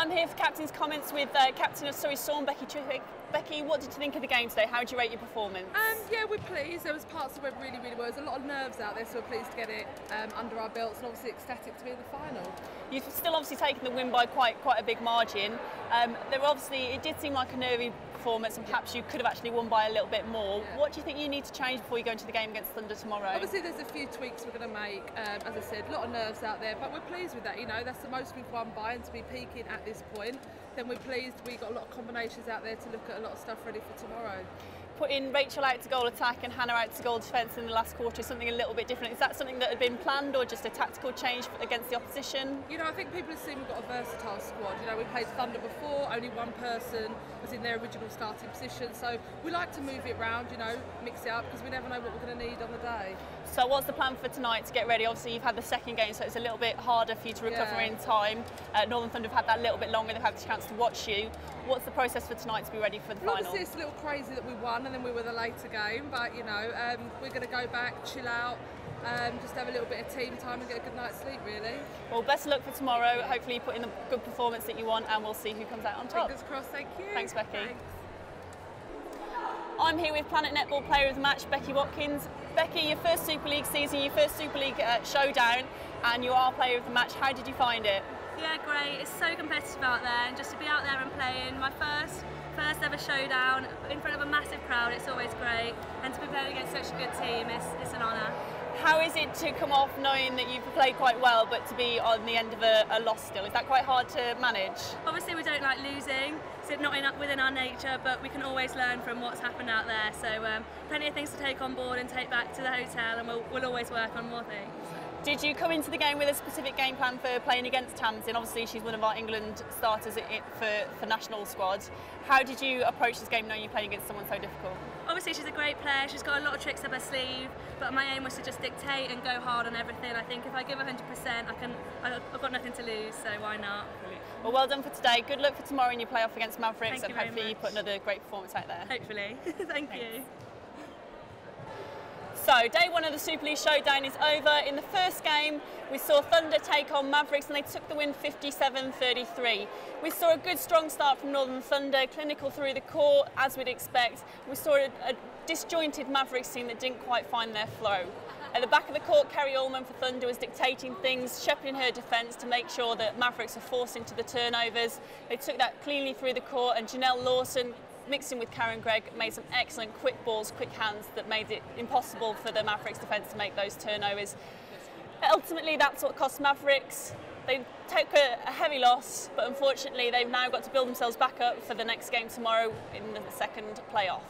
I'm here for captain's comments with captain of Surrey Storm, Becky Trippick. Becky, what did you think of the game today? How would you rate your performance? Yeah, we're pleased. There was parts that went really, really well. There's a lot of nerves out there, so we're pleased to get it under our belts, and obviously ecstatic to be in the final. You've still obviously taken the win by quite a big margin. It did seem like a nervy performance, and perhaps you could have actually won by a little bit more. Yeah. What do you think you need to change before you go into the game against Thunder tomorrow? Obviously, there's a few tweaks we're going to make. As I said, a lot of nerves out there, but we're pleased with that. You know, that's the most we've won by, and to be peaking at this point, then we're pleased. We've got a lot of combinations out there to look at a lot of stuff ready for tomorrow. Putting Rachel out to goal attack and Hannah out to goal defence in the last quarter is something a little bit different. Is that something that had been planned or just a tactical change against the opposition? You know, I think people have seen we've got a versatile squad. You know, we played Thunder before, only one person was in their original starting position, so we like to move it round, you know, mix it up, because we never know what we're going to need on the day. So what's the plan for tonight to get ready? Obviously you've had the second game, so it's a little bit harder for you to recover in time. Northern Thunder have had that little bit longer, they've had the chance to watch you. What's the process for tonight to be ready for the final? Obviously it's a little crazy that we won and then we were the later game, but you know, we're going to go back, chill out, just have a little bit of team time and get a good night's sleep, really. Well, best of luck for tomorrow. Hopefully you put in the good performance that you want, and we'll see who comes out on top. Fingers crossed, thank you. Thanks, Becky. Thanks. I'm here with Planet Netball Player of the Match, Becky Watkins. Becky, your first Super League season, your first Super League showdown, and you are Player of the Match. How did you find it? Yeah, great. It's so competitive out there, and just to be out there and playing my first ever showdown in front of a massive crowd, it's always great. And to be playing against such a good team, it's an honour. How is it to come off knowing that you've played quite well, but to be on the end of a loss still? Is that quite hard to manage? Obviously, we don't like losing. It's not within our nature, but we can always learn from what's happened out there. So plenty of things to take on board and take back to the hotel, and we'll always work on more things. Did you come into the game with a specific game plan for playing against Tamsin? Obviously she's one of our England starters for national squad. How did you approach this game knowing you played against someone so difficult? Obviously she's a great player, she's got a lot of tricks up her sleeve, but my aim was to just dictate and go hard on everything. I think if I give 100%, I've got nothing to lose, so why not? Well, well done for today. Good luck for tomorrow in your playoff against Mavericks, and hopefully you much. put another great performance out there. Hopefully. Thank you. So, day one of the Super League showdown is over. In the first game, we saw Thunder take on Mavericks and they took the win 57-33. We saw a good, strong start from Northern Thunder, clinical through the court, as we'd expect. We saw a disjointed Mavericks team that didn't quite find their flow. At the back of the court, Kerry Allman for Thunder was dictating things, shepherding her defence to make sure that Mavericks are forced into the turnovers. They took that cleanly through the court, and Janelle Lawson, mixing with Karen Gregg, made some excellent quick balls, quick hands that made it impossible for the Mavericks defence to make those turnovers. Ultimately, that's what cost Mavericks. They took a heavy loss, but unfortunately they've now got to build themselves back up for the next game tomorrow in the second playoff.